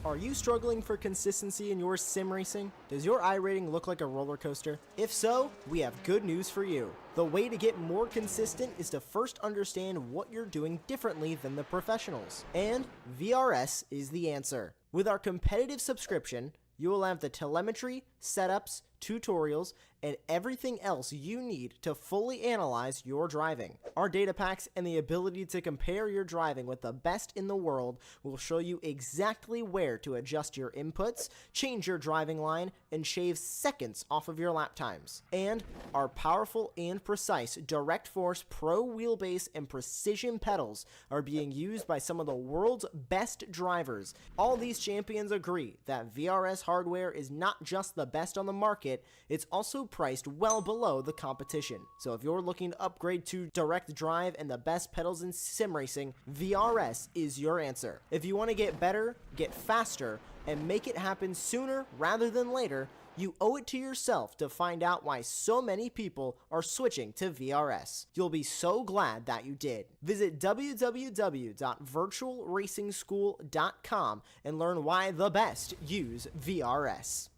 Are you struggling for consistency in your sim racing? Does your iRating look like a roller coaster? If so, we have good news for you. The way to get more consistent is to first understand what you're doing differently than the professionals. And VRS is the answer. With our competitive subscription, you will have the telemetry, setups, tutorials, and everything else you need to fully analyze your driving. Our data packs and the ability to compare your driving with the best in the world will show you exactly where to adjust your inputs, change your driving line, and shave seconds off of your lap times. And our powerful and precise Direct Force Pro wheelbase and precision pedals are being used by some of the world's best drivers. All these champions agree that VRS hardware is not just the best on the market, it's also priced well below the competition. So if you're looking to upgrade to direct drive and the best pedals in sim racing, VRS is your answer. If you want to get better, get faster, and make it happen sooner rather than later, you owe it to yourself to find out why so many people are switching to VRS. You'll be so glad that you did. Visit www.virtualracingschool.com and learn why the best use VRS.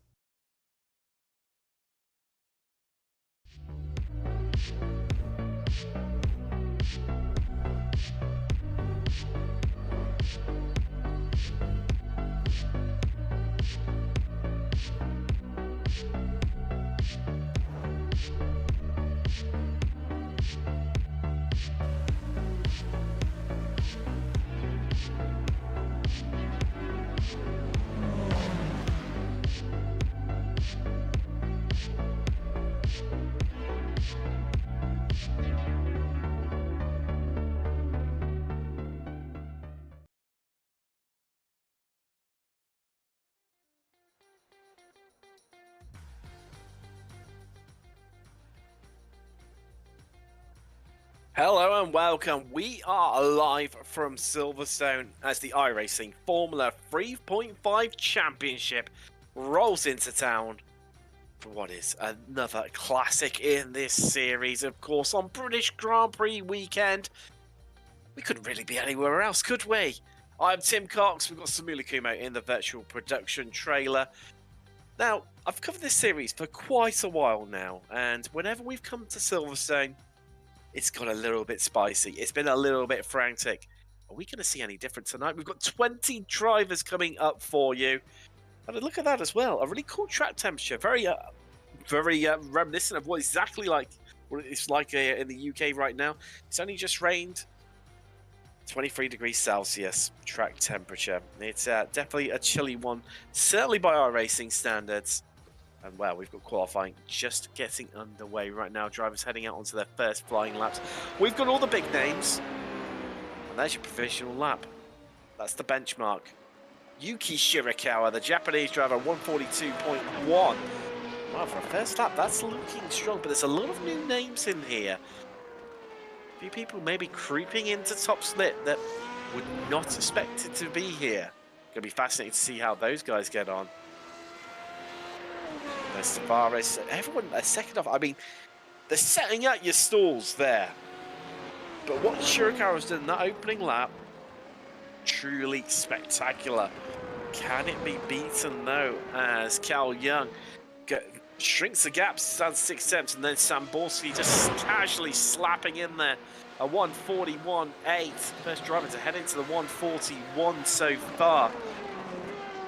Hello and welcome. We are live from Silverstone as the iRacing Formula 3.5 Championship rolls into town for what is another classic in this series. Of course, on British Grand Prix weekend, we couldn't really be anywhere else, could we? I'm Tim Cox. We've got Samula Kumo in the virtual production trailer. Now, I've covered this series for quite a while now, and whenever we've come to Silverstone, it's got a little bit spicy. It's been a little bit frantic. Are we going to see any different tonight? We've got 20 drivers coming up for you. And look at that as well. A really cool track temperature. Very reminiscent of what it's like in the UK right now. It's only just rained. 23 degrees Celsius track temperature. It's definitely a chilly one, certainly by our racing standards. And well, we've got qualifying just getting underway right now. Drivers heading out onto their first flying laps. We've got all the big names. And there's your provisional lap. That's the benchmark. Yuki Shirakawa, the Japanese driver, 142.1. Wow, for a first lap, that's looking strong. But there's a lot of new names in here. A few people maybe creeping into top split that would not expect it to be here. Going to be fascinating to see how those guys get on. Tavares, everyone a second off. I mean, they're setting out your stalls there. But what Shirakawa's done in that opening lap, truly spectacular. Can it be beaten though, as Cal Young shrinks the gap, stands 6 seconds, and then Samborski just casually slapping in there. A 141.8. First driver to head into the 141 so far.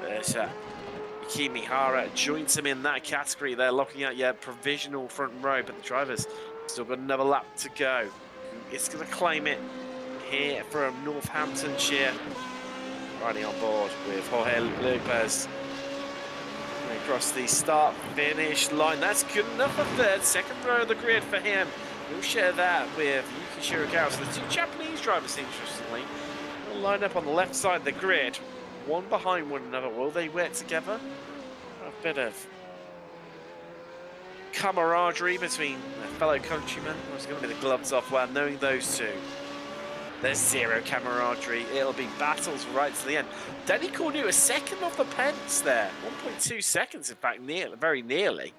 There's Kimihara joins him in that category. They're locking out your provisional front row, but the drivers still got another lap to go. It's going to claim it here from Northamptonshire. Riding on board with Jorge Lopez. Across the start-finish line. That's good enough for third. Second row of the grid for him. We'll share that with Yuki Shirakawa. So the two Japanese drivers, interestingly, will line up on the left side of the grid. One behind one another. Will they work together? A bit of camaraderie between their fellow countrymen. It's going to be the gloves off while knowing those two. There's zero camaraderie. It'll be battles right to the end. Danny Cornu a second off the pence there. 1.2 seconds, in fact, very nearly.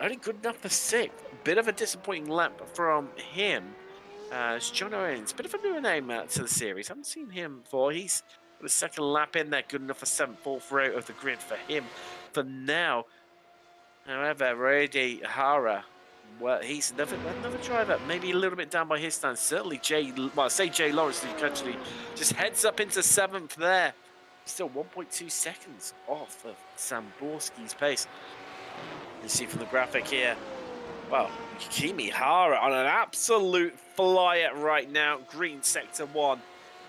Only good enough for sixth. Bit of a disappointing lap from him. John Owens, bit of a newer name to the series. Haven't seen him before. He's With a second lap in there, good enough for 7th, 4th row of the grid for him for now. However, Rudy Hara, well, he's another driver, maybe a little bit down by his stand. Certainly, Jay Lawrence, who actually just heads up into 7th there. Still 1.2 seconds off of Samborski's pace. You see from the graphic here, well, Kimi Hara on an absolute flyer right now. Green sector 1,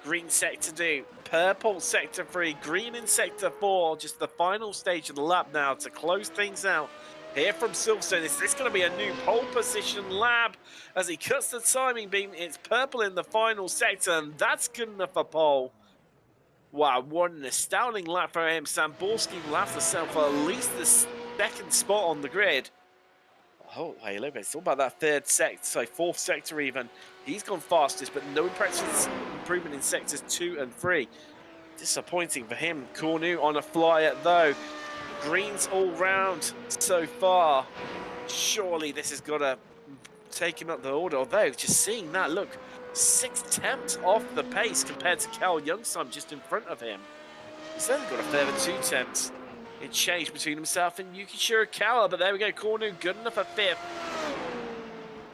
green sector 2, purple sector 3, green in sector 4. Just the final stage of the lap now to close things out. Here from Silverstone, is this going to be a new pole position lap? As he cuts the timing beam, it's purple in the final sector, and that's good enough for pole. Wow, what an astounding lap for him. Samborski will have to settle for at least the second spot on the grid. Oh, hey, look, it's all about that fourth sector even. He's gone fastest, but no improvement in sectors 2 and 3. Disappointing for him. Cornu on a flyer, though. Greens all round so far. Surely this has got to take him up the order. Although, just seeing that, look, 6/10 off the pace compared to Cal Youngson just in front of him. He's only got a further 2/10 in change between himself and Yuki Shirakawa. But there we go, Cornu good enough for 5th.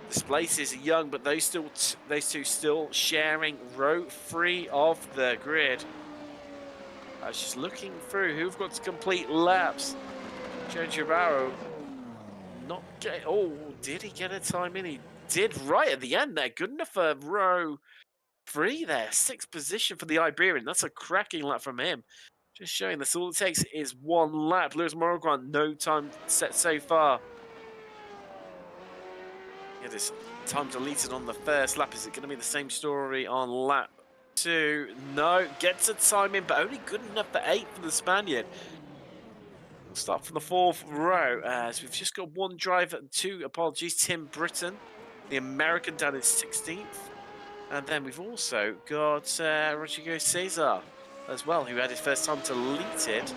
This place is young, but those two still sharing row 3 of the grid. I was just looking through who've got to complete laps. Joe Barrow not get. Oh, did he get a time in? He did right at the end there. Good enough for row 3 there. 6th position for the Iberian. That's a cracking lap from him. Just showing this, all it takes is 1 lap. Lewis Morgan, no time set so far. Yeah, this time deleted on the first lap. Is it going to be the same story on lap 2? No, gets a time in, but only good enough for 8 for the Spaniard. We'll start from the 4th row, as we've just got 1 driver and 2 apologies. Tim Britton, the American, down in 16th. And then we've also got Rodrigo Cesar as well, who had his first time deleted.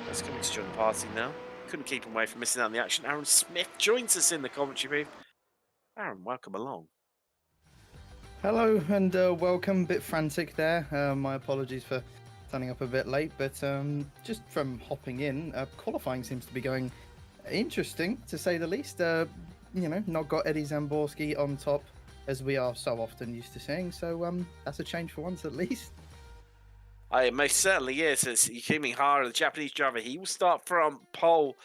That's coming to join the party now. Couldn't keep him away from missing out on the action. Aaron Smith joins us in the commentary booth. Aaron, welcome along. Hello and welcome. Bit frantic there. My apologies for turning up a bit late, but just from hopping in, qualifying seems to be going interesting, to say the least. You know, not got Eddie Zamborski on top as we are so often used to seeing, so that's a change for once at least. It most certainly is. As Yukimi Hara, the Japanese driver, he will start from pole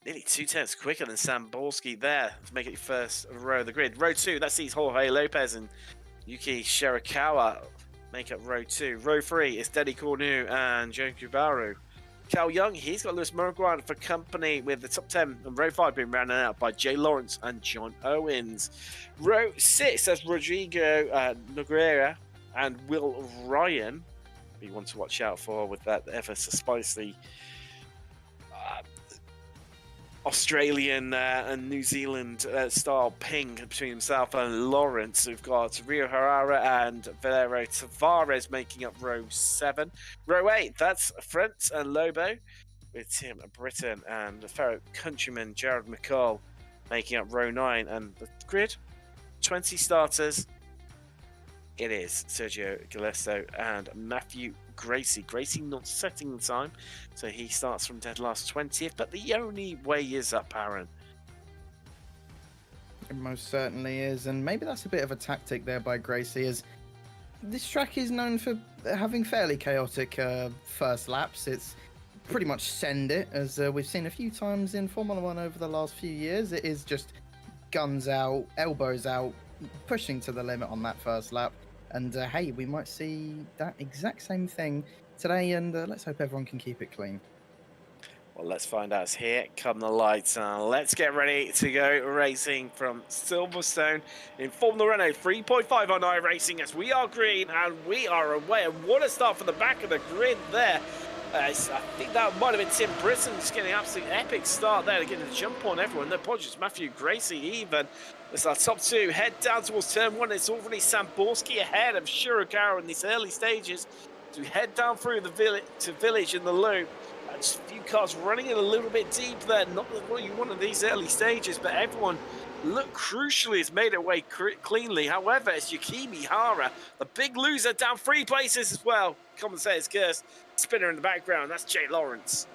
nearly 2/10 quicker than Samborski there to make it first row of the grid. Row 2, that sees Jorge Lopez and Yuki Shirakawa make up row 2. Row 3 is Denny Cornu and Joe Kubaru. Cal Young, he's got Lewis Murguan for company, with the top 10 and row 5 being rounded out by Jay Lawrence and John Owens. Row 6, that's Rodrigo Nogueira and Will Ryan. Be one to watch out for with that ever so spicy Australian and New Zealand style ping between himself and Lawrence. We've got Rio Herrera and Valero Tavares making up row 7. Row 8, that's Frentz and Lobo, with Tim Britton and the fellow countryman Jared McCall making up row 9. And the grid, 20 starters. It is Sergio Galesso and Matthew Gracie. Gracie not setting the time, so he starts from dead last 20th, but the only way is up, Aaron. It most certainly is, and maybe that's a bit of a tactic there by Gracie, as this track is known for having fairly chaotic first laps. It's pretty much send it, as we've seen a few times in Formula 1 over the last few years. It is just guns out, elbows out, pushing to the limit on that first lap. And hey, we might see that exact same thing today, and let's hope everyone can keep it clean. Well, let's find out. Here come the lights. Let's get ready to go racing from Silverstone in Formula Renault 3.5 on iRacing, as we are green and we are away. And what a start from the back of the grid there. I think that might have been Tim Britton just getting an absolute epic start there to get a jump on everyone. No apologies, Matthew Gracie even. It's our top 2 head down towards turn 1. It's already Samborski ahead of Shirakawa in these early stages to head down through the village in the loop. A few cars running in a little bit deep there. Not what you want in these early stages, but everyone look crucially has made it away cleanly. However, it's Yukimi Hara, the big loser, down 3 places as well. Commentator's curse. Spinner in the background. That's Jay Lawrence.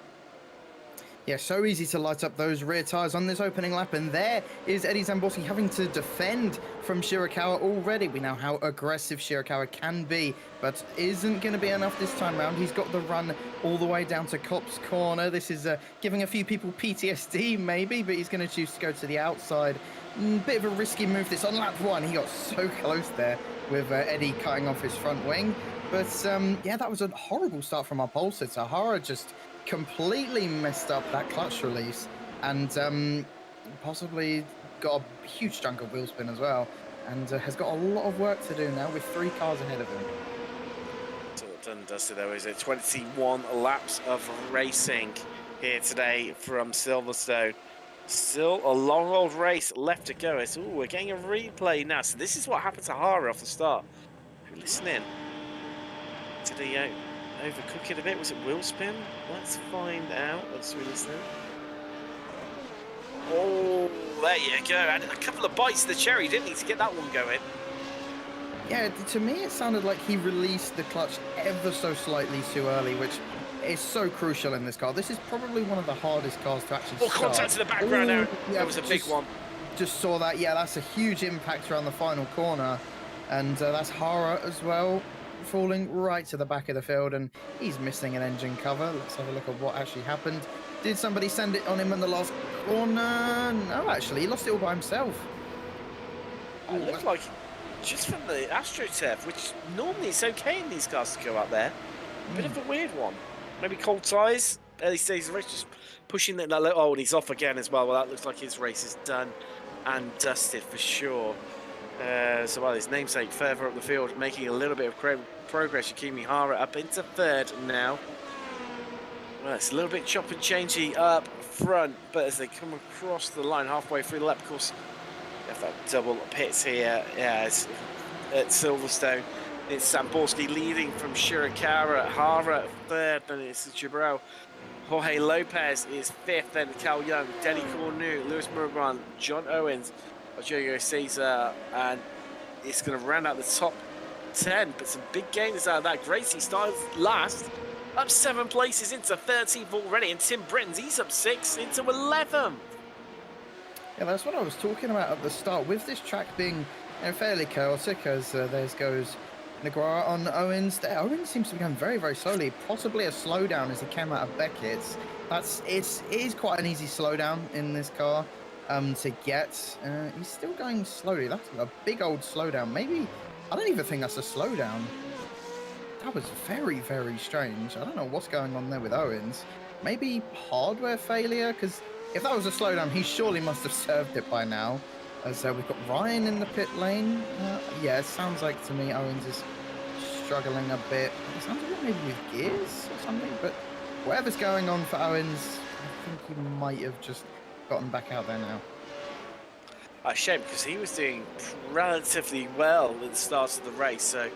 Yeah, so easy to light up those rear tyres on this opening lap, and there is Eddie Zamboski having to defend from Shirakawa already. We know how aggressive Shirakawa can be, but isn't going to be enough this time round. He's got the run all the way down to Cop's Corner. This is giving a few people PTSD maybe, but he's going to choose to go to the outside. Bit of a risky move this on lap 1. He got so close there with Eddie cutting off his front wing. But yeah, that was a horrible start from our pole sitter. Hara just completely messed up that clutch release and possibly got a huge chunk of wheel spin as well, and has got a lot of work to do now with 3 cars ahead of him. So done and dusted though, is it? 21 laps of racing here today from Silverstone. Still a long old race left to go. It's, ooh, we're getting a replay now. So this is what happened to Hara off the start. Listen in. Did he overcook it a bit? Was it wheel spin? Let's find out. Let's really listen. Oh, there you go. Had a couple of bites of the cherry, didn't he, to get that one going? Yeah, to me it sounded like he released the clutch ever so slightly too early, which is so crucial in this car. This is probably one of the hardest cars to actually start. Contact in the background now. Yeah, That was a big one. Just saw that. Yeah, that's a huge impact around the final corner. And that's Hara as well, falling right to the back of the field, and he's missing an engine cover. Let's have a look at what actually happened. Did somebody send it on him in the last corner? No, actually, he lost it all by himself. It looked like just from the AstroTurf, which normally it's okay in these cars to go up there. Bit of a weird one. Maybe cold tyres, early stages of the race, just pushing that little. Oh, and he's off again as well. Well, that looks like his race is done and dusted for sure. So while his namesake further up the field, making a little bit of progress. Yukimi Hara up into 3rd now. Well, it's a little bit chop and changey up front, but as they come across the line halfway through the lap, of course, you have that double pits here. Yeah, it's at Silverstone. It's Zamboski leading from Shirakawa, Hara 3rd, then it's Gibraltar. Jorge Lopez is 5th, then Cal Young, Denny Cornu, Lewis Murran, John Owens, Jojo Caesar, and it's going to round out the top 10, but some big gainers out of that. Gracie starts last, up 7 places into 13th already, and Tim Britton's, he's up 6 into 11th. Yeah, that's what I was talking about at the start. With this track being fairly chaotic, as there goes Naguara on Owens. Owens seems to be going very, very slowly, possibly a slowdown as he came out of Beckett's. It is quite an easy slowdown in this car to get. He's still going slowly. That's a big old slowdown. Maybe, I don't even think that's a slowdown. That was very, very strange. I don't know what's going on there with Owens. Maybe hardware failure, because if that was a slowdown, he surely must have served it by now. As we've got Ryan in the pit lane. Yeah, it sounds like to me Owens is struggling a bit. It sounds like maybe with gears or something, but whatever's going on for Owens, I think he might have just gotten back out there now. A shame, because he was doing relatively well at the start of the race. So,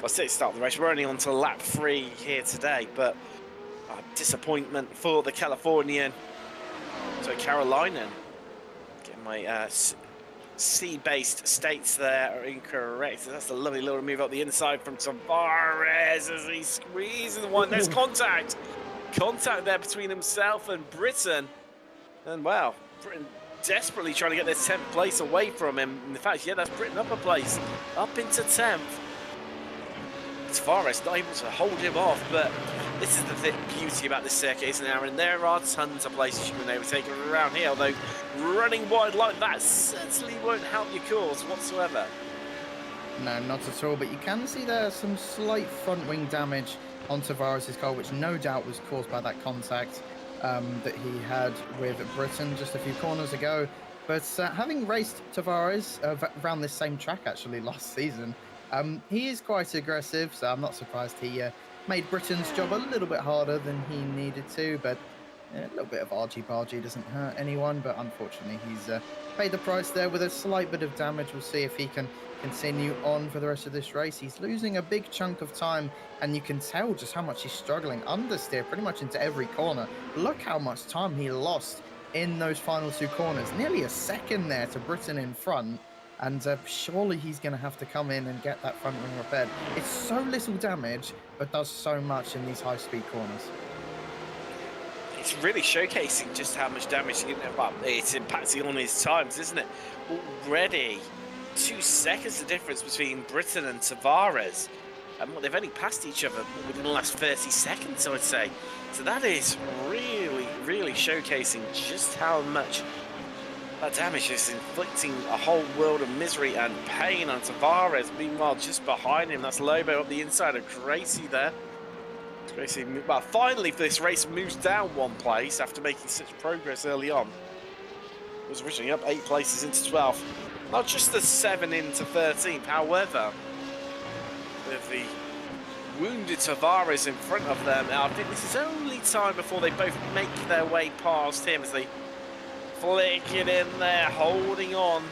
I say start of the race. We're only on to lap 3 here today, but disappointment for the Californian. So Carolinian. Getting my C-based states there are incorrect. So that's a lovely little move up the inside from Tavares as he squeezes one. There's contact. Contact there between himself and Britton. And wow, Britton desperately trying to get this 10th place away from him. In fact, yeah, that's Britton up a place, up into 10th. Tavares not able to hold him off, but this is the beauty about this circuit, isn't there? And there are tons of places you can overtake around here, although running wide like that certainly won't help your cause whatsoever. No, not at all, but you can see there some slight front wing damage on Tavares' car, which no doubt was caused by that contact that he had with Britton just a few corners ago. But having raced Tavares around this same track actually last season, he is quite aggressive, so I'm not surprised he made Britton's job a little bit harder than he needed to. But A little bit of argy-bargy doesn't hurt anyone, but unfortunately he's paid the price there with a slight bit of damage. We'll see if he can continue on for the rest of this race. He's losing a big chunk of time, and you can tell just how much he's struggling. Understeer pretty much into every corner. Look how much time he lost in those final 2 corners. Nearly a second there to Britain in front. And surely he's going to have to come in and get that front wing repaired. It's so little damage, but does so much in these high-speed corners. It's really showcasing just how much damage it's impacting on his times, isn't it? Already 2 seconds of difference between Britain and Tavares. And they've only passed each other within the last 30 seconds, I would say. So that is really, really showcasing just how much that damage is inflicting a whole world of misery and pain on Tavares. Meanwhile, just behind him, that's Lobo up the inside of Gracie there. Gracie, well, finally this race moves down 1 place after making such progress early on. It was originally up 8 places into 12. Not just the 7 into 13th, however, with the wounded Tavares in front of them, I think this is only time before they both make their way past him as they flick it in there, holding on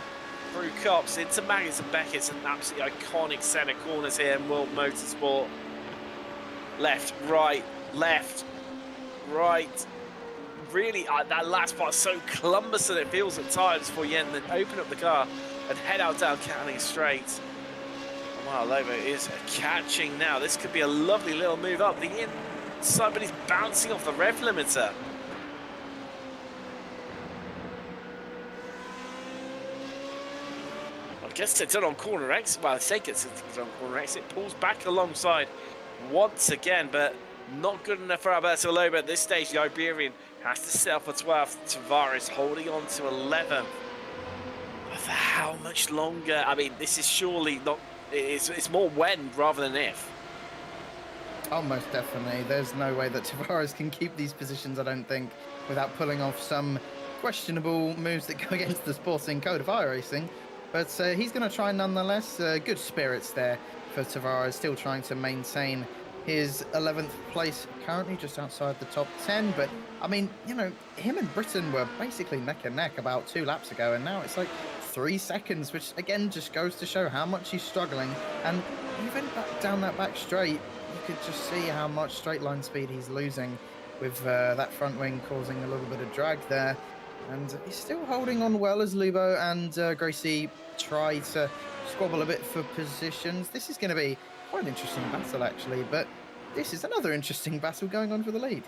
through Cops into Maggins and Beckett's, an absolutely iconic set of corners here in World Motorsport. Left, right, really that last part is so cumbersome it feels at times for Yen. Then open up the car and head out down Canning Straight. Wow, Lobo is catching now. This could be a lovely little move up the inside, but he's bouncing off the rev limiter. I guess it's done on corner exit. Well, I think it's on corner exit. Pulls back alongside once again, but not good enough for Alberto Lobo at this stage. The Iberian has to settle for 12th. Tavares holding on to 11th. For how much longer? I mean, this is surely not. It's more when rather than if. Oh, most definitely. There's no way that Tavares can keep these positions, I don't think, without pulling off some questionable moves that go against the sporting code of iRacing. But he's going to try nonetheless. Good spirits there for Tavares, still trying to maintain his 11th place, currently just outside the top 10. But, I mean, you know, him and Britain were basically neck and neck about 2 laps ago, and now it's like 3 seconds, which, again, just goes to show how much he's struggling. And even down that back straight, you could just see how much straight line speed he's losing with that front wing causing a little bit of drag there. And he's still holding on well as Lubo and Gracie try to squabble a bit for positions. This is going to be quite an interesting battle, actually, but this is another interesting battle going on for the lead.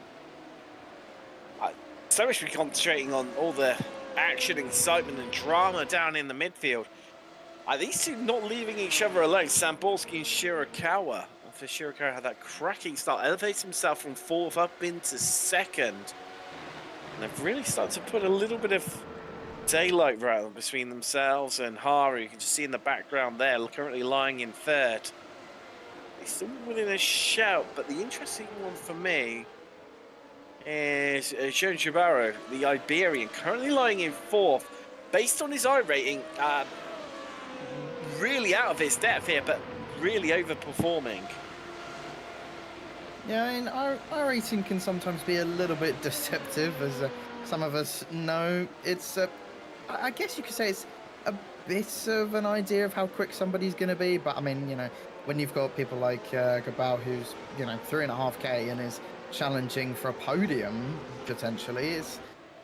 So much to be concentrating on all the action, excitement and drama down in the midfield. These two not leaving each other alone, Samborski and Shirakawa. For Shirakawa had that cracking start, elevates himself from 4th up into 2nd. And they've really started to put a little bit of daylight around between themselves and Haru. You can just see in the background there, currently lying in 3rd. He's still within a shout, but the interesting one for me is Joan Jabaro, the Iberian, currently lying in 4th. Based on his I rating, really out of his depth here, but really overperforming. Yeah, I mean, our rating can sometimes be a little bit deceptive, as some of us know. It's, I guess you could say it's a bit of an idea of how quick somebody's going to be, but I mean, you know, when you've got people like Gabao, who's, you know, 3.5k and is challenging for a podium, potentially,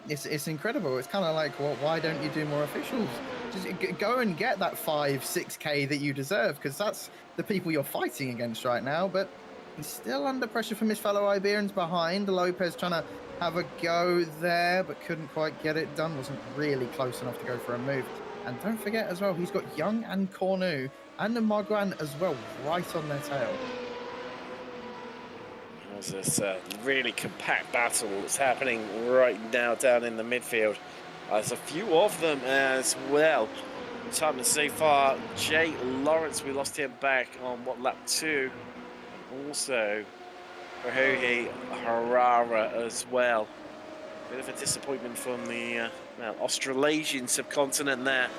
it's incredible. It's kind of like, well, why don't you do more officials? Just go and get that 5-6k that you deserve, because that's the people you're fighting against right now. But he's still under pressure from his fellow Iberians behind. Lopez trying to have a go there, but couldn't quite get it done. Wasn't really close enough to go for a move. And don't forget as well, he's got Young and Cornu and the Marguan as well, right on their tail. There's this really compact battle that's happening right now down in the midfield. There's a few of them as well. Time so far, Jay Lawrence, we lost him back on lap 2. Also, Rahohi Harara as well. Bit of a disappointment from the Australasian subcontinent there.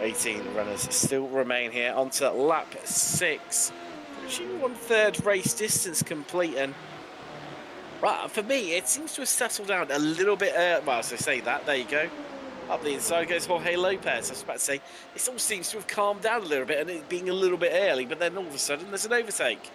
18 runners still remain here. Onto lap 6. Pushing 1/3 race distance complete, and Right, for me, it seems to have settled down a little bit. Well, as I say that, there you go. Up the inside goes Jorge Lopez. I was about to say, it all seems to have calmed down a little bit and it being a little bit early, but then all of a sudden there's an overtake.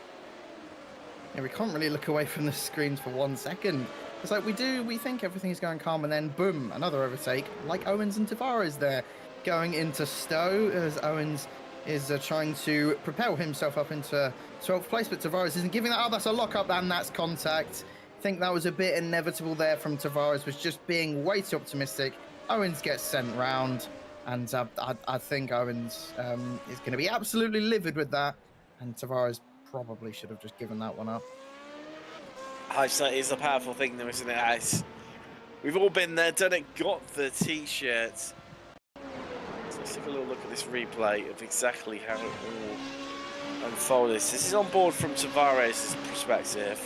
Yeah, we can't really look away from the screens for 1 second. It's like we think everything's going calm, and then boom, another overtake, like Owens and Tavares there, going into Stowe as Owens is trying to propel himself up into 12th place, but Tavares isn't giving that up. That's a lock-up, and that's contact. I think that was a bit inevitable there from Tavares, was just being way too optimistic. Owens gets sent round, and I think Owens is going to be absolutely livid with that, and Tavares probably should have just given that one up. Hindsight is a powerful thing though, isn't it? We've all been there, done it, got the t-shirts. So let's have a little look at this replay of exactly how it all unfolded. This is on board from Tavares' perspective.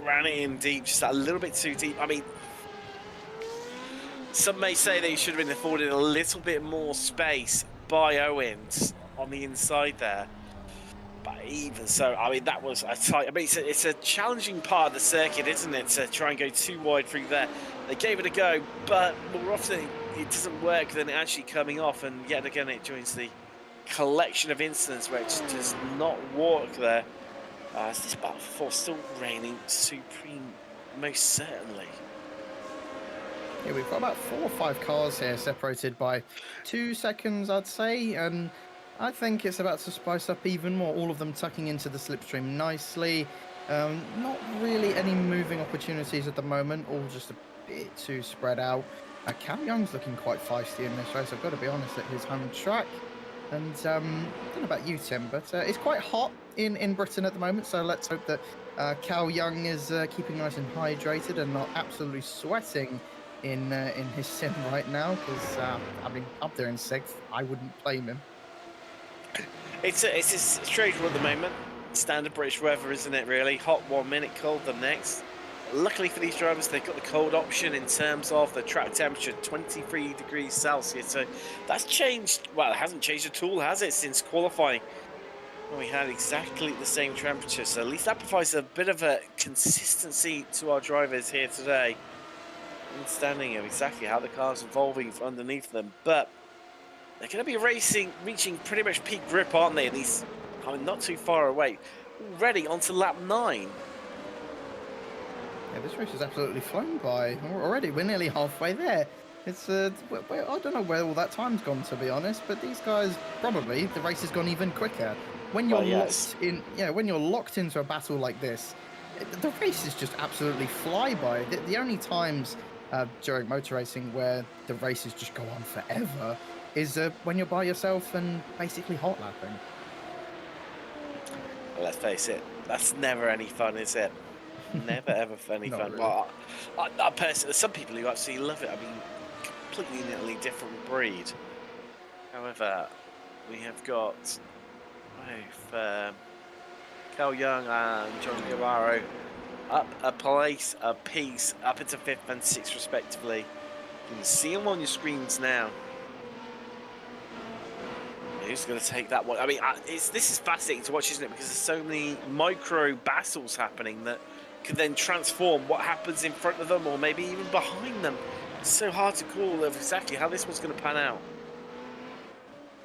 Ran it in deep, just a little bit too deep. I mean, some may say that he should have been afforded a little bit more space by Owens on the inside there. But even so, I mean, that was a tight... I mean, it's a challenging part of the circuit, isn't it, to try and go too wide through there. They gave it a go, but more often it doesn't work than it actually coming off, and yet again it joins the collection of incidents where it just does not work there. Is this Battle for 4 still reigning supreme? Most certainly. Yeah, we've got about 4 or 5 cars here, separated by 2 seconds, I'd say, and I think it's about to spice up even more. All of them tucking into the slipstream nicely. Not really any moving opportunities at the moment, all just a bit too spread out. Cam Young's looking quite feisty in this race, I've got to be honest, at his home track. And I don't know about you, Tim, but it's quite hot in Britain at the moment, so let's hope that Cal Young is keeping nice and hydrated and not absolutely sweating in his sim right now, because I mean, up there in 6th, I wouldn't blame him. It's a strange one at the moment. Standard British weather, isn't it, really? Hot 1 minute, cold the next. Luckily for these drivers, they've got the cold option in terms of the track temperature, 23 degrees Celsius. So that's changed. Well, it hasn't changed at all, has it, since qualifying? Well, we had exactly the same temperature. So at least that provides a bit of a consistency to our drivers here today. Understanding of exactly how the car's evolving underneath them. But they're going to be reaching pretty much peak grip, aren't they? At least, I mean, not too far away. Already onto lap 9. Yeah, this race has absolutely flown by already. We're nearly halfway there. It's I don't know where all that time's gone, to be honest. But these guys, probably the race has gone even quicker. When you're locked in, when you're locked into a battle like this, the races just absolutely fly by. The only times during motor racing where the races just go on forever is when you're by yourself and basically hot lapping. Well, let's face it, that's never any fun, is it? Never ever any fun. Really. Well, I personally, there's some people who absolutely love it. I mean, completely different breed. However, we have got both Cal Young and John Guevara up a place, a piece, up into 5th and 6th respectively. You can see them on your screens now. Who's going to take that one? I mean, this is fascinating to watch, isn't it? Because there's so many micro battles happening that could then transform what happens in front of them or maybe even behind them. It's so hard to call of exactly how this one's going to pan out.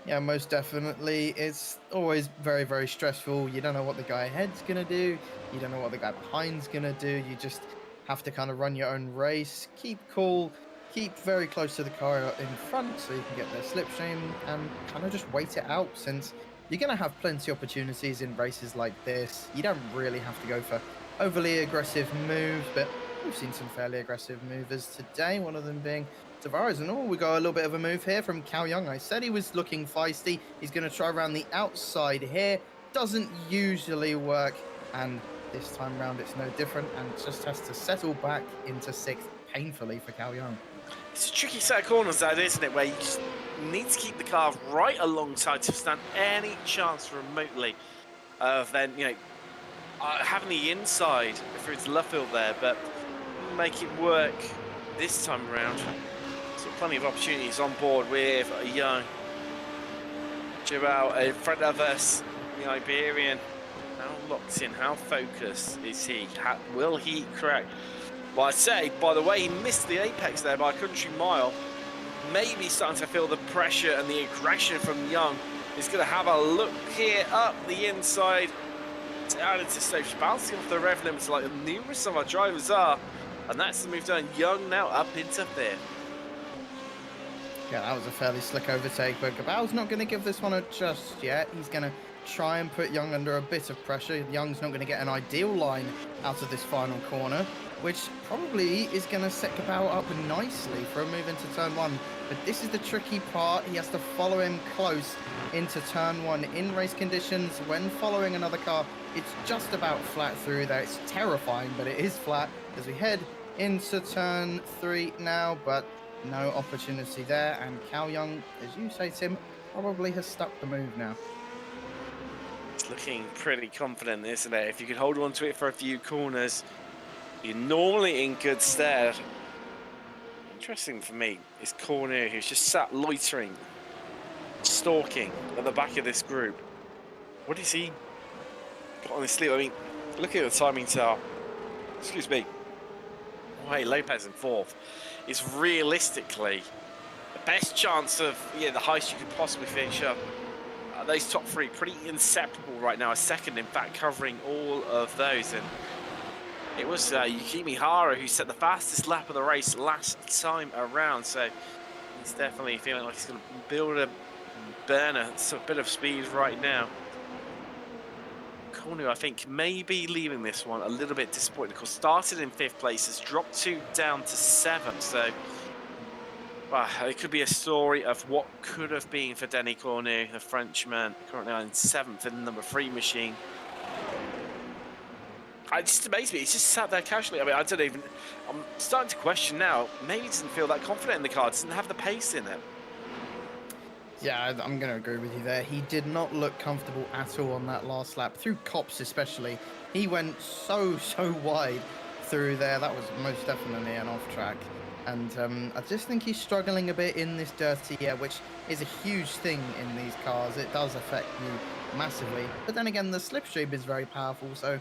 Yeah, most definitely. It's always very, very stressful. You don't know what the guy ahead's going to do. You don't know what the guy behind's going to do. You just have to kind of run your own race, keep cool, keep very close to the car in front so you can get their slipstream and kind of just wait it out, since you're going to have plenty of opportunities in races like this. You don't really have to go for overly aggressive moves, but we've seen some fairly aggressive movers today, one of them being Tavares. And we got a little bit of a move here from Cal Young. I said he was looking feisty. He's going to try around the outside here. Doesn't usually work, and this time round it's no different, and just has to settle back into 6th painfully for Cal Young. It's a tricky set of corners, that, isn't it, where you just need to keep the car right alongside to stand any chance remotely of then, having the inside through its left field there, but make it work this time around. So plenty of opportunities on board with Young. Joao in front of us, the Iberian. Now locked in? How focused is he? Will he correct? Well, I'd say, by the way, he missed the apex there by a country mile. Maybe starting to feel the pressure and the aggression from Young. He's going to have a look here up the inside. Down into stage, bouncing off the rev limits like numerous of our drivers are. And that's the move done. Young now up into fifth. Yeah, that was a fairly slick overtake, but Gabal's not going to give this one a just yet. He's going to try and put Young under a bit of pressure. Young's not going to get an ideal line out of this final corner, which probably is going to set Gabal up nicely for a move into turn one. But this is the tricky part. He has to follow him close into turn one. In race conditions, when following another car, it's just about flat through there. It's terrifying, but it is flat as we head into turn three now, but no opportunity there. And Cal Young, as you say, Tim, probably has stuck the move now. It's looking pretty confident, isn't it? If you can hold on to it for a few corners, you're normally in good stead. Interesting for me is Cornu, who's just sat loitering, stalking at the back of this group. What is he got on his sleeve? I mean, look at the timing tower. Excuse me. Oh, hey, Lopez in fourth is realistically the best chance of the highest you could possibly finish up. Those top three pretty inseparable right now. A second, in fact, covering all of those. And it was Yukimi Hara who set the fastest lap of the race last time around. So he's definitely feeling like he's going to build a burner, a bit of speed right now. Cornu, I think, maybe leaving this one a little bit disappointed because started in fifth place, has dropped 2 down to 7. So it could be a story of what could have been for Denis Cornu, the Frenchman, currently in 7th in the number 3 machine. It just amazed me. He's just sat there casually. I mean, I don't even... I'm starting to question now. Maybe he doesn't feel that confident in the car. Doesn't have the pace in it. Yeah, I'm going to agree with you there. He did not look comfortable at all on that last lap, through Cops especially. He went so wide through there. That was most definitely an off-track. And I just think he's struggling a bit in this dirty air, which is a huge thing in these cars. It does affect you massively. But then again, the slipstream is very powerful, so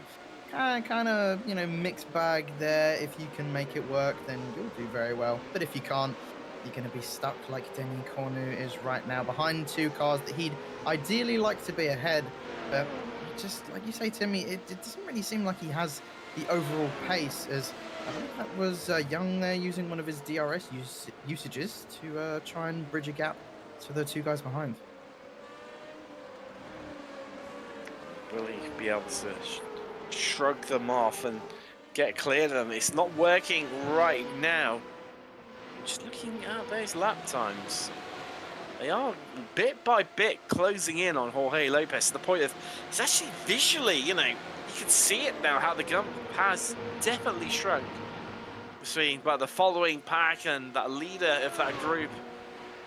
kind of, mixed bag there. If you can make it work, then you'll do very well. But if you can't, you're going to be stuck like Denis Cornu is right now, behind 2 cars that he'd ideally like to be ahead. But just like you say, Timmy, it doesn't really seem like he has the overall pace, as I think that was Young there using one of his DRS usages to try and bridge a gap to the 2 guys behind. Will he be able to shrug them off and get clear of them? It's not working right now. Just looking at those lap times, they are bit by bit closing in on Jorge Lopez to the point of it's actually visually, you can see it now how the gap has definitely shrunk between the following pack and that leader of that group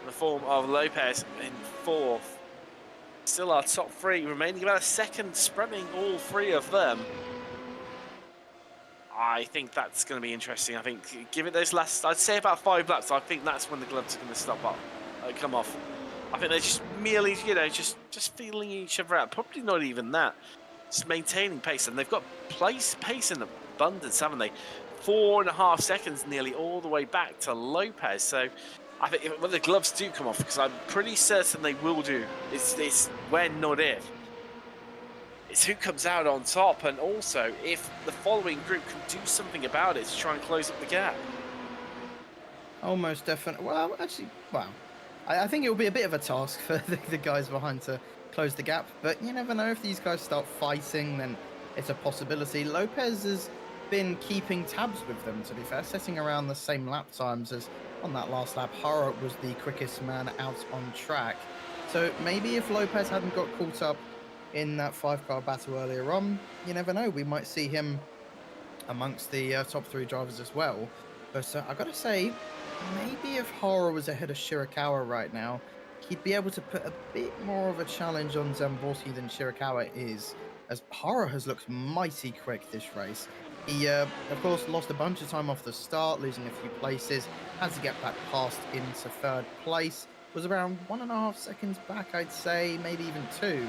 in the form of Lopez in 4th. Still our top 3 remaining about a second, spreading all 3 of them. I think that's going to be interesting. I think give it those last, I'd say about 5 laps, I think that's when the gloves are going to stop up, come off. I think they're just merely, just feeling each other out. Probably not even that. Just maintaining pace. And they've got pace in abundance, haven't they? 4.5 seconds nearly all the way back to Lopez. So I think when the gloves do come off, because I'm pretty certain they will do, it's when, not if. It's who comes out on top, and also if the following group can do something about it to try and close up the gap. Almost definitely. Well, actually, I think it will be a bit of a task for the guys behind to close the gap, but you never know. If these guys start fighting, then it's a possibility. Lopez has been keeping tabs with them, to be fair, setting around the same lap times as on that last lap. Hara was the quickest man out on track. So maybe if Lopez hadn't got caught up in that 5-car battle earlier on, you never know, we might see him amongst the top 3 drivers as well. But I've got to say, maybe if Hara was ahead of Shirakawa right now, he'd be able to put a bit more of a challenge on Zamborski than Shirakawa is, as Hara has looked mighty quick this race. He, of course, lost a bunch of time off the start, losing a few places, had to get back past into 3rd place, was around 1.5 seconds back, I'd say, maybe even 2.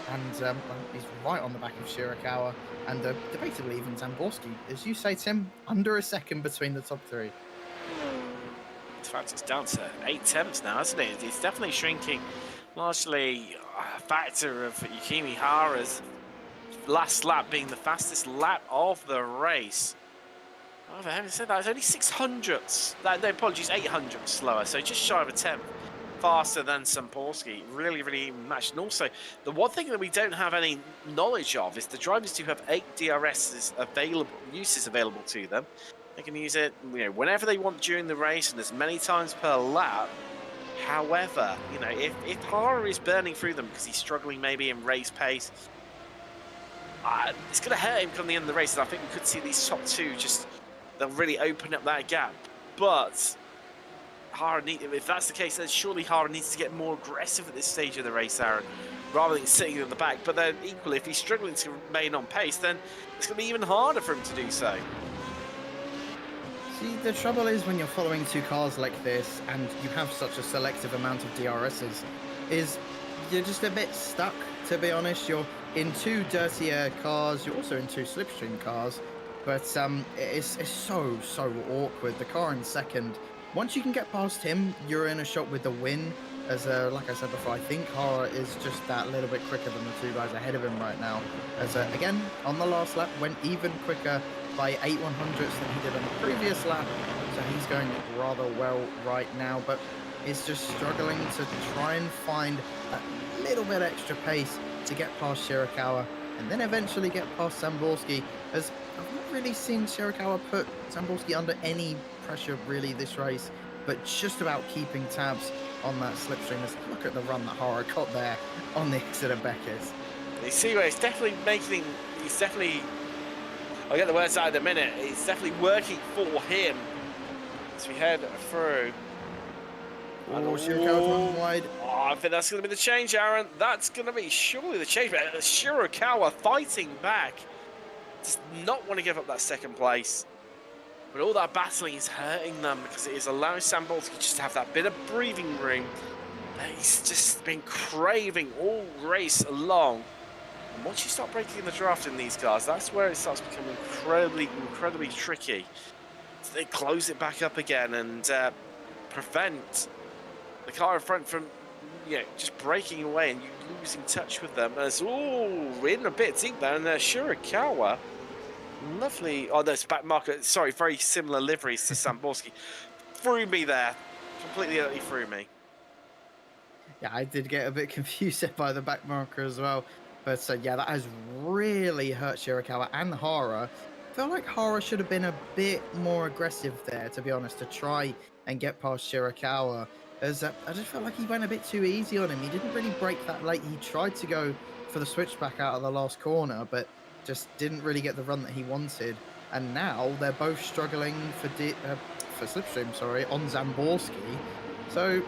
and well, he's right on the back of Shirakawa, and debatably even Zamborski. As you say, Tim, under a second between the top three. In fact, it's down to 8 tenths now, isn't it? It's definitely shrinking, largely a factor of Yukimi Hara's last lap being the fastest lap of the race. However, having said that, it's only 600ths, no, apologies, 800ths slower, so just shy of a tenth faster than Samporski. Really, really matched. And also, the one thing that we don't have any knowledge of is the drivers do have 8 DRSs uses available to them. They can use it, whenever they want during the race and as many times per lap. However, if Hara is burning through them because he's struggling maybe in race pace, it's going to hurt him come the end of the race. And I think we could see these top two they'll really open up that gap. But if that's the case, then surely Hara needs to get more aggressive at this stage of the race, Aaron, rather than sitting in the back. But then equally, if he's struggling to remain on pace, then it's going to be even harder for him to do so. See, the trouble is when you're following two cars like this and you have such a selective amount of DRSs, is you're just a bit stuck, to be honest. You're in 2 dirty air cars, you're also in 2 slipstream cars, but it's so awkward. The car in second, once you can get past him, you're in a shot with the win. As like I said before, I think Hara is just that little bit quicker than the 2 guys ahead of him right now. As again, on the last lap, went even quicker by 8/100ths than he did on the previous lap, so he's going rather well right now, but is just struggling to try and find a little bit extra pace to get past Shirakawa and then eventually get past Zamborski, as I've not really seen Shirakawa put Zamborski under any pressure really this race, but just about keeping tabs on that slipstream. Look at the run that Hara got there on the exit of Beckett's. You see where it's definitely I'll get the words out in a minute. It's definitely working for him as we head through. Shirakawa's running wide. I think that's going to be the change, Aaron. That's going to be surely the change. But Shirakawa fighting back. Does not want to give up that second place. But all that battling is hurting them because it is allowing Sambolski just to have that bit of breathing room that he's just been craving all race along. And once you start breaking the draft in these cars, that's where it starts becoming incredibly tricky. So they close it back up again and prevent the car in front from just breaking away and you losing touch with them. As we're in a bit deep there, and Shirakawa, lovely. Oh, there's back marker. Sorry, very similar liveries to Samborski. Threw me there, completely threw me. Yeah, I did get a bit confused by the back marker as well. But yeah, that has really hurt Shirakawa and Hara. I feel like Hara should have been a bit more aggressive there, to be honest, to try and get past Shirakawa. As I just felt like he went a bit too easy on him. He didn't really brake that late. He tried to go for the switchback out of the last corner, but just didn't really get the run that he wanted. And now they're both struggling for slipstream, on Zamborski. So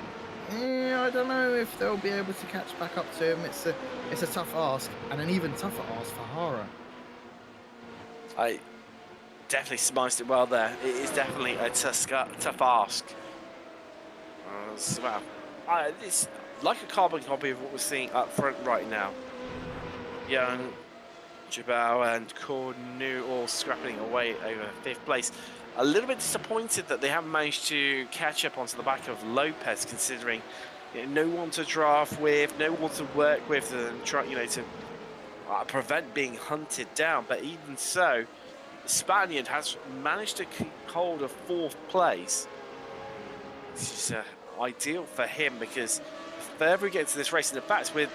I don't know if they'll be able to catch back up to him. It's a tough ask, and an even tougher ask for Hara. I definitely surmised it well there. It is definitely a tough ask. Wow. It's like a carbon copy of what we're seeing up front right now. Young, Jabal and Cornu all scrapping away over 5th place. A little bit disappointed that they haven't managed to catch up onto the back of Lopez, considering no one to draft with, no one to work with, and try to prevent being hunted down. But even so, the Spaniard has managed to keep hold of 4th place. This is ideal for him, because the further we get into this race, in fact, we're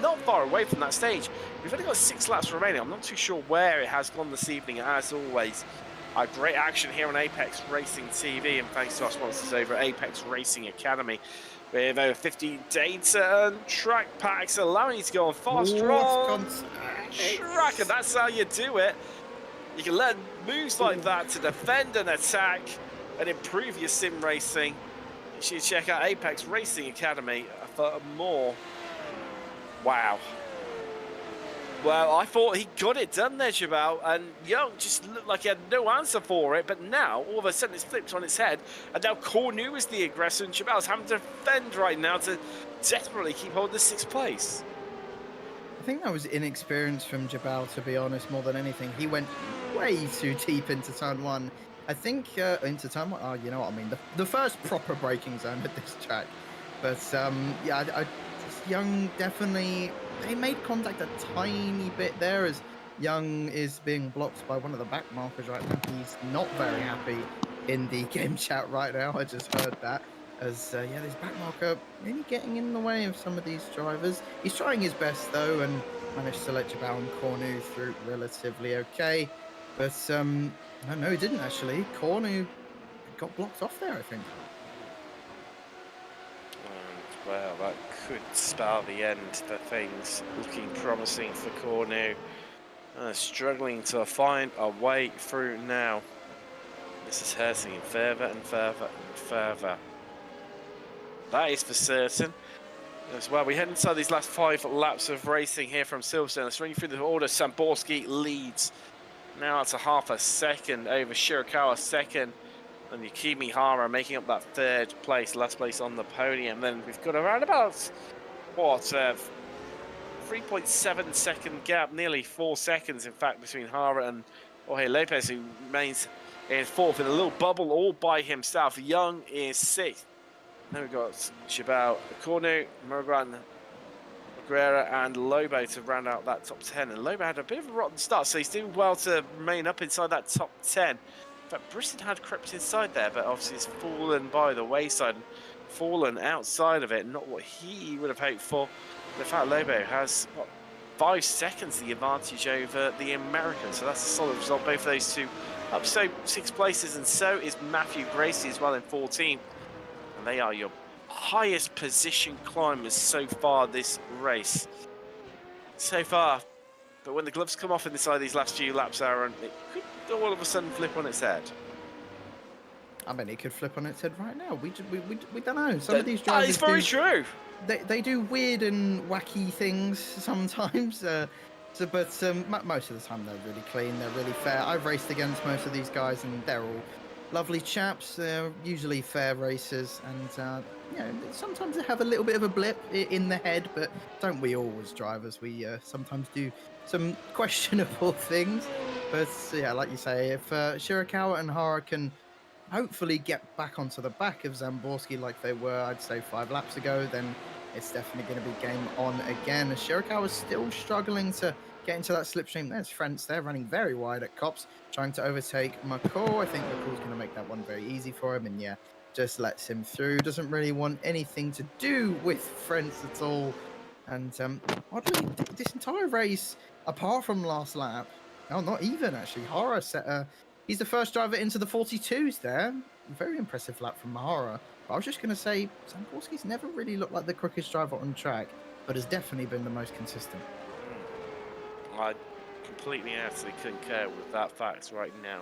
not far away from that stage. We've only got 6 laps remaining. I'm not too sure where it has gone this evening, as always. Great action here on Apex Racing TV, and thanks to our sponsors over at Apex Racing Academy, with over 50 data and track packs allowing you to go on faster on track, and that's how you do it. You can learn moves like that to defend and attack and improve your sim racing. You should check out Apex Racing Academy for more. Wow. Well, I thought he got it done there, Jabal, and Young just looked like he had no answer for it, but now, all of a sudden, it's flipped on its head, and now Cornu is the aggressor, and Jabal's having to defend right now to desperately keep hold of the 6th place. I think that was inexperience from Jabal, to be honest, more than anything. He went way too deep into turn one. I think into turn one, oh, you know what I mean, the first proper braking zone at this track. But yeah, Young definitely, they made contact a tiny bit there as Young is being blocked by one of the back markers right now. He's not very happy in the game chat right now. I just heard that. As yeah, this back marker really getting in the way of some of these drivers. He's trying his best though, and managed to let Jabal and Cornu through relatively okay. But no, he didn't actually. Cornu got blocked off there, I think. And, well, that could spell the end for things looking promising for Cornu. Struggling to find a way through now. This is hurting him further and further and further. That is for certain. As well, we head inside these last 5 laps of racing here from Silverstone. Let's run you through the order. Samborski leads. Now it's a half a second over Shirakawa second. And Yukimi Hara making up that 3rd place, last place on the podium. Then we've got around about, what, 3.7 second gap, nearly 4 seconds in fact, between Hara and Jorge Lopez, who remains in 4th in a little bubble all by himself. Young is 6th. Then we've got Jabal, Cornu, Murgran, Aguilera and Lobo to round out that top 10. And Lobo had a bit of a rotten start, so he's doing well to remain up inside that top 10. In fact, Briston had crept inside there, but obviously it's fallen by the wayside and fallen outside of it. Not what he would have hoped for. In fact, Lobo has, what, 5 seconds the advantage over the American, so that's a solid result. Both of those two up so 6 places, and so is Matthew Gracie as well in 14. And they are your highest position climbers so far this race. So far. But when the gloves come off inside these last few laps, Aaron, it could all of a sudden flip on its head. I mean, it could flip on its head right now. We don't know. Some of these drivers. That is very true. They do weird and wacky things sometimes. But most of the time they're really clean. They're really fair. I've raced against most of these guys, and they're all lovely chaps. They're usually fair racers, and you know, sometimes they have a little bit of a blip in the head. But don't we always, drivers? We sometimes do some questionable things. But yeah, like you say, if Shirakawa and Hara can hopefully get back onto the back of Zamborski like they were, I'd say 5 laps ago, then it's definitely going to be game on again. Shirakawa is still struggling to get into that slipstream. There's Frentz there running very wide at Cops, trying to overtake McCall. I think McCall's going to make that one very easy for him, and yeah, just lets him through. Doesn't really want anything to do with Frentz at all. And oddly, this entire race, apart from last lap, no, not even actually, Hara set he's the first driver into the 42s there. Very impressive lap from Hara. But I was just going to say, Zamborski's never really looked like the quickest driver on track, but has definitely been the most consistent. I completely and utterly concur with that fact right now.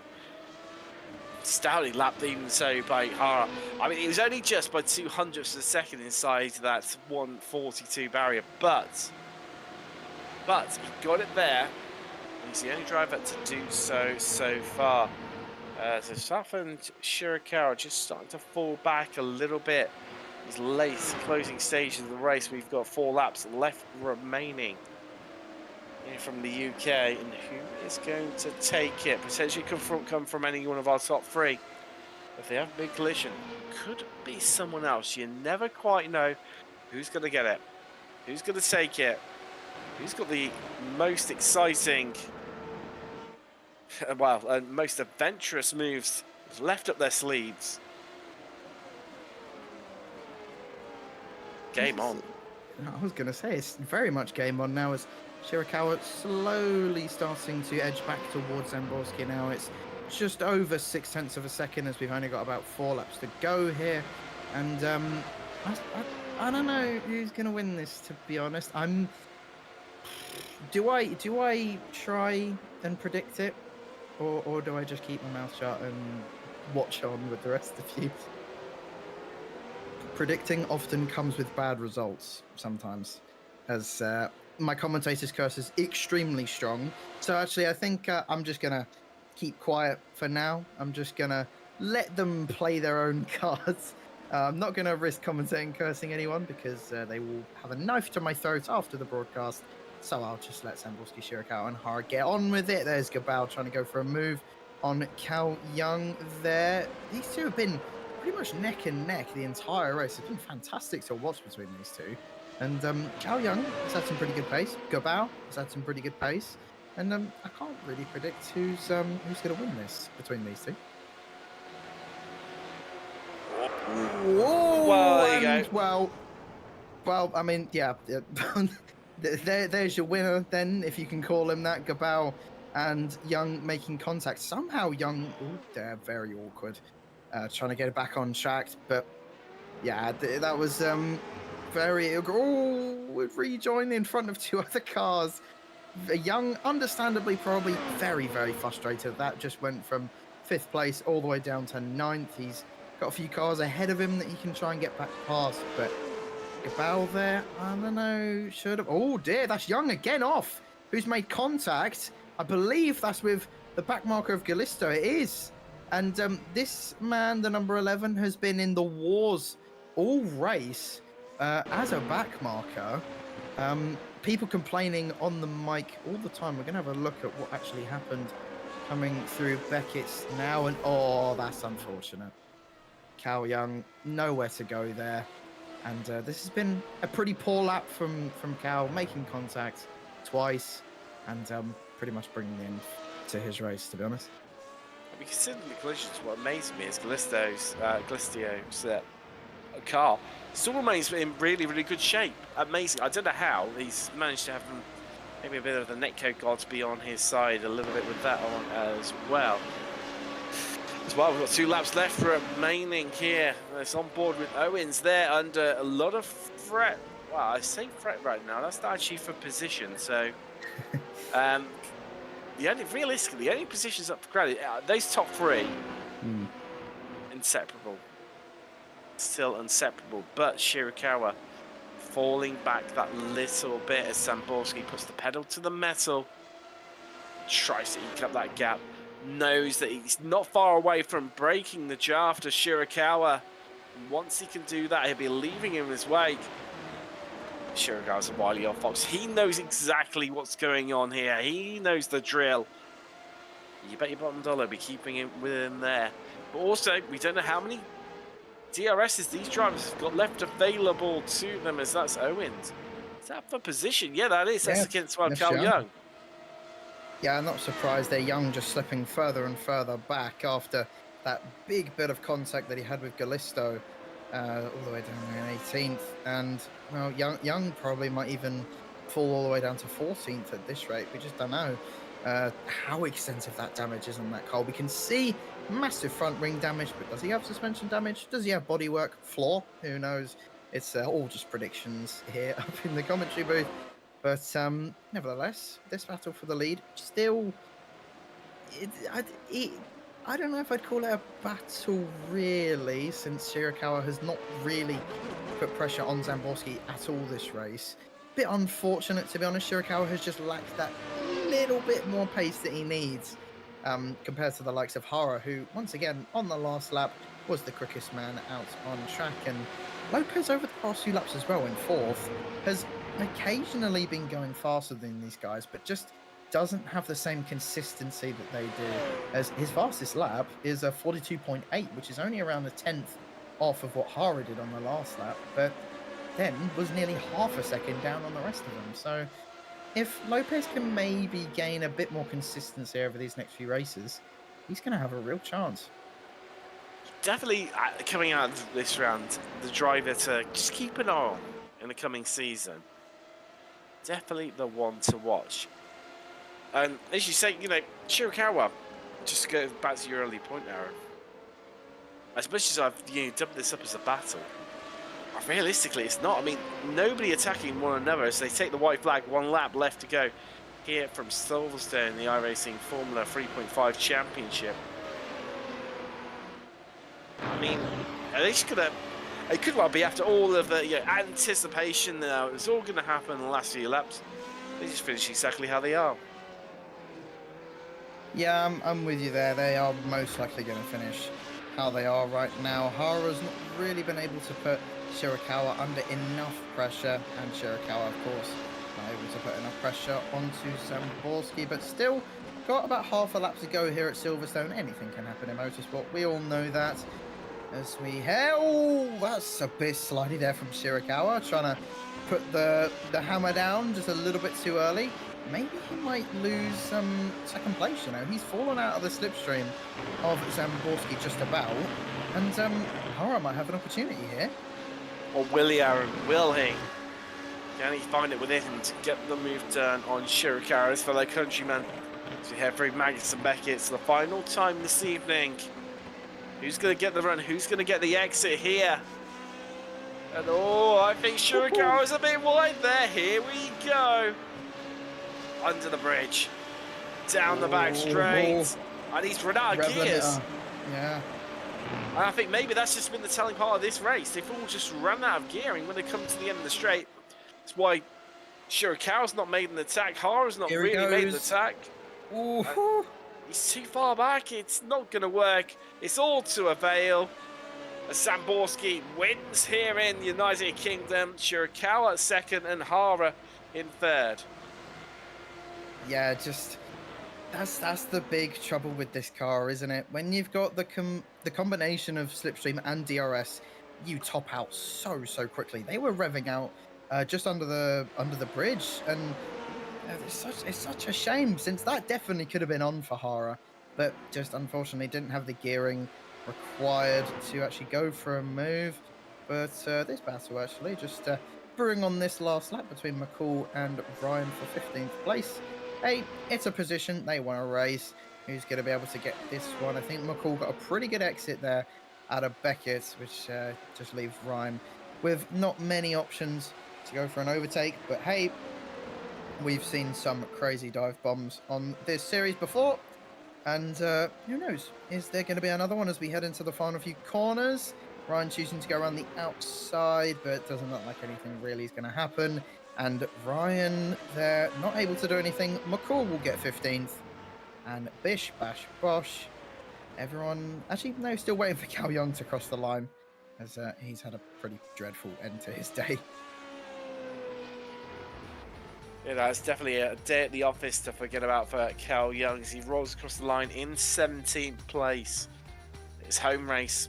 Stoutly lapped even so by Hara. I mean, it was only just by 200ths of a second inside that 142 barrier, but he got it there. He's the only driver to do so far. So Saf and Shirakawa just starting to fall back a little bit. These late closing stages of the race, we've got 4 laps left remaining from the UK, and who is going to take it? Potentially come from any one of our top 3. If they have a big collision, could be someone else. You never quite know who's going to get it, who's going to take it, who's got the most exciting, well, most adventurous moves left up their sleeves. Game on. I was going to say, it's very much game on now as Shirakawa slowly starting to edge back towards Zamborski now. It's just over 0.6 of a second as we've only got about 4 laps to go here. And I don't know who's going to win this, to be honest. Do I try and predict it? Or do I just keep my mouth shut and watch on with the rest of you? Predicting often comes with bad results sometimes, as my commentator's curse is extremely strong. So actually, I think I'm just going to keep quiet for now. I'm just going to let them play their own cards. I'm not going to risk commentating cursing anyone because they will have a knife to my throat after the broadcast. So I'll just let Zamborski, Shirakawa, and Hara get on with it. There's Gabao trying to go for a move on Cao Young there. These two have been pretty much neck and neck the entire race. It's been fantastic to watch between these two. And Cao Young has had some pretty good pace. Gabao has had some pretty good pace. And I can't really predict who's going to win this between these two. Whoa! Well, there you go. Well, I mean, yeah. There's your winner then, if you can call him that. Gabao and Young making contact. Somehow Young, they're very awkward, trying to get it back on track. But yeah, that was very. Would rejoin in front of two other cars. Young, understandably, probably very, very frustrated. That just went from 5th place all the way down to 9th. He's got a few cars ahead of him that he can try and get back past, but Gabao there, I don't know, should have. Oh dear, that's Young again off. Who's made contact? I believe that's with the back marker of Galisto. It is. And this man, the number 11, has been in the wars all race as a back marker. People complaining on the mic all the time. We're going to have a look at what actually happened coming through Beckett's now. And oh, that's unfortunate. Cao Young, nowhere to go there. And this has been a pretty poor lap from Cao, making contact twice and pretty much bringing the end to his race, to be honest. I mean, considering the collisions, what amazed me is Galisto's car still remains in really, really good shape. Amazing. I don't know how he's managed to have maybe a bit of the netcode gods be on his side a little bit with that on as well. We've got 2 laps left remaining here. It's on board with Owens there under a lot of threat. Well, I say threat right now. That's not actually for position. So, realistically, the only positions up for grabs, those top 3, inseparable. Still inseparable. But Shirakawa falling back that little bit as Zamborski puts the pedal to the metal, tries to eke up that gap. Knows that he's not far away from breaking the jar after Shirakawa. Once he can do that, he'll be leaving him in his wake. Shirakawa's a wily old fox. He knows exactly what's going on here. He knows the drill. You bet your bottom dollar be keeping him with him there. But also, we don't know how many DRSs these drivers have got left available to them, as that's Owens. Is that for position? Yeah, that is. That's against Cao Young. Yeah, I'm not surprised they're Young just slipping further and further back after that big bit of contact that he had with Galisto all the way down there in 18th. And, well, Young probably might even fall all the way down to 14th at this rate. We just don't know how extensive that damage is on that car. We can see massive front ring damage, but does he have suspension damage? Does he have bodywork? Floor? Who knows? It's all just predictions here up in the commentary booth. But nevertheless, this battle for the lead still, I don't know if I'd call it a battle really, since Shirakawa has not really put pressure on Zamborski at all this race. Bit unfortunate, to be honest. Shirakawa has just lacked that little bit more pace that he needs compared to the likes of Hara, who, once again, on the last lap, was the quickest man out on track. And Lopez, over the past few laps as well, in 4th, has occasionally been going faster than these guys, but just doesn't have the same consistency that they do. As his fastest lap is a 42.8, which is only around a 10th off of what Hara did on the last lap, but then was nearly half a second down on the rest of them. So if Lopez can maybe gain a bit more consistency over these next few races, he's going to have a real chance. Definitely coming out of this round, the driver to just keep an eye on in the coming season. Definitely the one to watch. And as you say, Shirakawa, just to go back to your early point, Aaron, as much as I've dubbed this up as a battle, realistically it's not. I mean, nobody attacking one another as they take the white flag, 1 lap left to go here from Silverstone, the iRacing Formula 3.5 Championship. I mean, it could well be after all of the anticipation now. It's all going to happen in the last few laps. They just finish exactly how they are. Yeah, I'm with you there. They are most likely going to finish how they are right now. Hara's not really been able to put Shirakawa under enough pressure, and Shirakawa, of course, not able to put enough pressure onto Zamborski, but still got about half a lap to go here at Silverstone. Anything can happen in motorsport. We all know that. As we oh, that's a bit slidey there from Shirakawa, trying to put the hammer down just a little bit too early. Maybe he might lose some second place, you know. He's fallen out of the slipstream of Zamborski just about. And Hara might have an opportunity here. Or will he, Aaron? Will he? Can he find it within him to get the move done on Shirakawa, his fellow countryman? As we head through Magnus and Beckett, it's the final time this evening. Who's going to get the run? Who's going to get the exit here? And oh, I think Shirakawa's a bit wide there. Here we go. Under the bridge. Down the back straight. And he's run out of gears. Yeah. And I think maybe that's just been the telling part of this race. They've all just run out of gearing when they come to the end of the straight. That's why Shirakawa's not made an attack. Hara's not really made an attack. He's too far back. It's not going to work. It's all to avail. Zamborski wins here in the United Kingdom. Shirakawa second and Hara in third. Yeah, just that's the big trouble with this car, isn't it? When you've got the combination of slipstream and DRS, you top out so quickly. They were revving out just under the bridge, and it's such a shame, since that definitely could have been on for Hara, but just unfortunately didn't have the gearing required to actually go for a move. But this battle actually just brewing on this last lap between McCall and Ryan for 15th place. Hey, it's a position they want to race. Who's going to be able to get this one? I think McCall got a pretty good exit there out of Beckett, which just leaves Ryan with not many options to go for an overtake. But hey, we've seen some crazy dive bombs on this series before. And who knows? Is there going to be another one as we head into the final few corners? Ryan choosing to go around the outside, but it doesn't look like anything really is going to happen. And Ryan there, not able to do anything. McCall will get 15th. And bish, bash, bosh. Everyone, actually, no, still waiting for Cao Young to cross the line, as he's had a pretty dreadful end to his day. Yeah, that's definitely a day at the office to forget about for Cao Young as he rolls across the line in 17th place. His home race.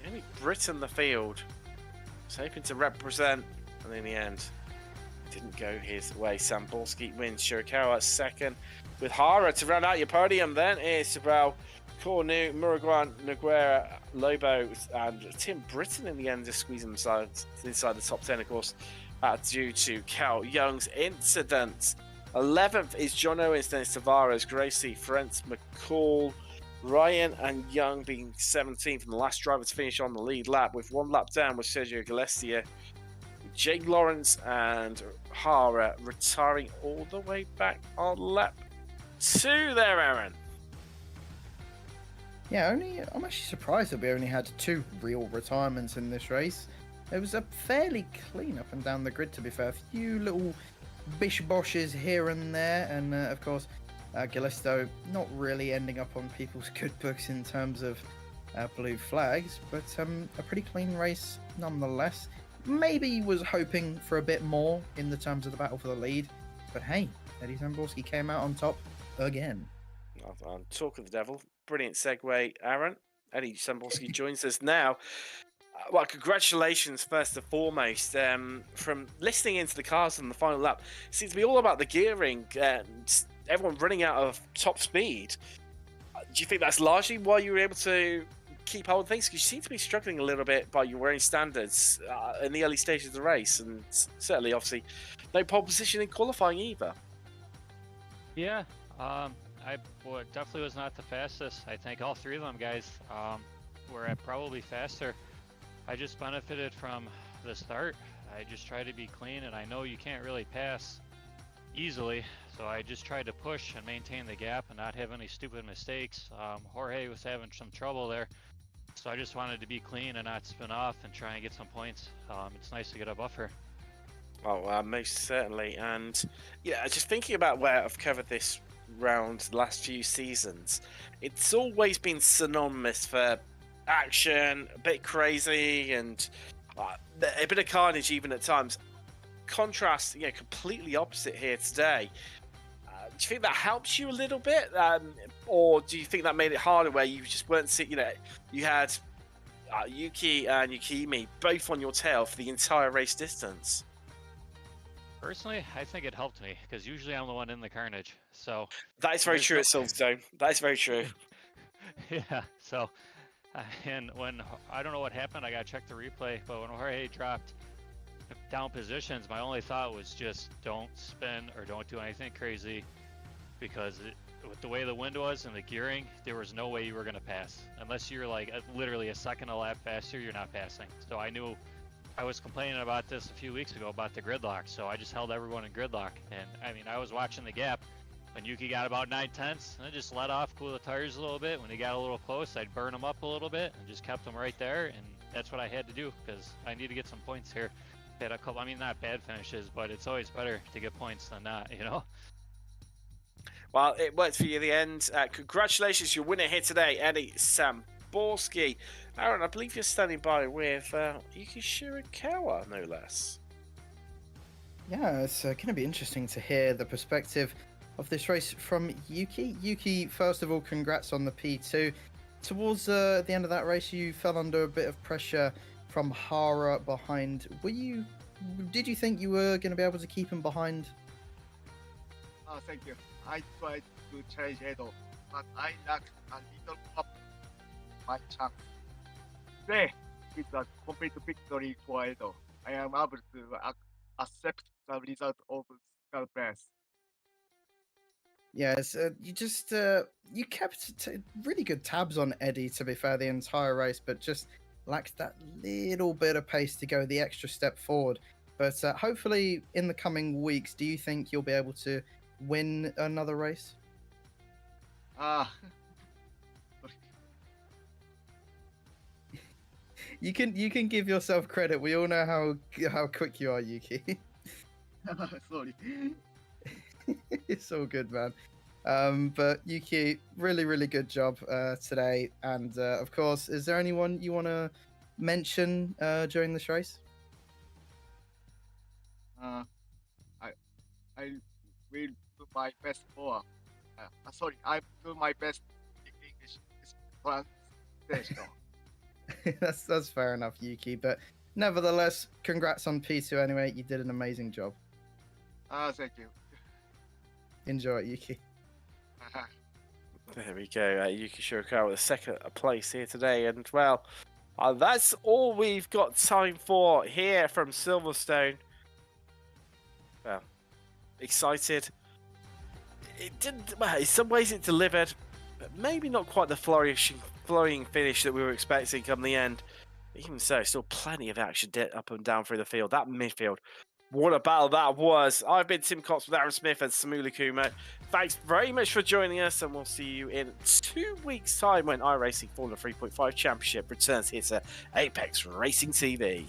Only Britain the field. Was hoping to represent, and in the end, didn't go his way. Zamborski wins. Shirakawa second. With Hara to round out your podium, then it's about Cornu, Muraguan, Noguera, Lobo, and Tim Britton in the end, just squeezing inside the top 10, of course, due to Cao Young's incident. 11th is John Owens, then it's Tavares, Gracie, Frentz, McCall, Ryan, and Young being 17th, and the last driver to finish on the lead lap with one lap down was Sergio Gillespie. Jake Lawrence and Hara retiring all the way back on lap 2 there, Aaron. Yeah, I'm actually surprised that we only had 2 real retirements in this race. It was a fairly clean up and down the grid, to be fair. A few little bish-boshes here and there, and of course, Galisto not really ending up on people's good books in terms of blue flags, but a pretty clean race nonetheless. Maybe was hoping for a bit more in the terms of the battle for the lead, but hey, Eddie Zamborski came out on top again. On talk of the devil, brilliant segue, Aaron. Eddie Zamborski joins us now. Well, congratulations first and foremost. From listening into the cars on the final lap, it seems to be all about the gearing and everyone running out of top speed. Do you think that's largely why you were able to keep hold of things? Because you seem to be struggling a little bit by your own standards in the early stages of the race, and certainly, obviously, no pole position in qualifying either. Yeah, I definitely was not the fastest. I think all 3 of them guys were probably faster. I just benefited from the start. I just tried to be clean, and I know you can't really pass easily, so I just tried to push and maintain the gap and not have any stupid mistakes. Jorge was having some trouble there, so I just wanted to be clean and not spin off and try and get some points. It's nice to get a buffer. Oh, most certainly. And yeah, just thinking about where I've covered this round the last few seasons, it's always been synonymous for action, a bit crazy, and a bit of carnage even at times. contrast, completely opposite here today. Do you think that helps you a little bit, or do you think that made it harder, where you just weren't seeing? You had Yuki and Yukimi both on your tail for the entire race distance. Personally, I think it helped me because usually I'm the one in the carnage. So that is very true at Silverstone. That is very true. yeah. So, and when I don't know what happened, I got to check the replay. But when Jorge dropped down positions, my only thought was just don't spin or don't do anything crazy, because with the way the wind was and the gearing, there was no way you were going to pass unless you're like literally a second a lap faster. You're not passing. So I knew. I was complaining about this a few weeks ago about the gridlock, so I just held everyone in gridlock. And I mean, I was watching the gap when Yuki got about 9/10, and I just let off, cool the tires a little bit. When he got a little close, I'd burn him up a little bit and just kept him right there. And that's what I had to do because I need to get some points here. Had a couple, I mean, not bad finishes, but it's always better to get points than not, Well, it worked for you in the end. Congratulations, your winner here today, Eddie Samborski. Aaron, I believe you're standing by with Yuki Shirakawa, no less. Yeah, it's going to be interesting to hear the perspective of this race from Yuki. Yuki, first of all, congrats on the P2. Towards the end of that race, you fell under a bit of pressure from Hara behind. Did you think you were going to be able to keep him behind? Thank you. I tried to challenge Edo, but I lacked a little up my chance. Today, it's a complete victory for Edo. I am able to accept the result of the best. Yes, you kept really good tabs on Eddie, to be fair, the entire race, but just lacked that little bit of pace to go the extra step forward. But hopefully in the coming weeks, do you think you'll be able to win another race? You can give yourself credit. We all know how quick you are, Yuki. Sorry. It's all good, man. But Yuki, really, really good job today. And of course, is there anyone you want to mention during this race? I will do my best for. I do my best in English translation. That's fair enough, Yuki. But nevertheless, congrats on P2 anyway. You did an amazing job. Thank you. Enjoy it, Yuki. There we go. Yuki Shirakawa with the second place here today. And, well, that's all we've got time for here from Silverstone. Well, excited. It didn't. Well, in some ways it delivered, but maybe not quite the flourishing finish that we were expecting come the end. Even so, still plenty of action up and down through the field. That midfield, what a battle that was. I've been Tim Cox with Aaron Smith and Samula Kuma. Thanks very much for joining us, and we'll see you in 2 weeks' time when iRacing Formula 3.5 Championship returns here to Apex Racing TV.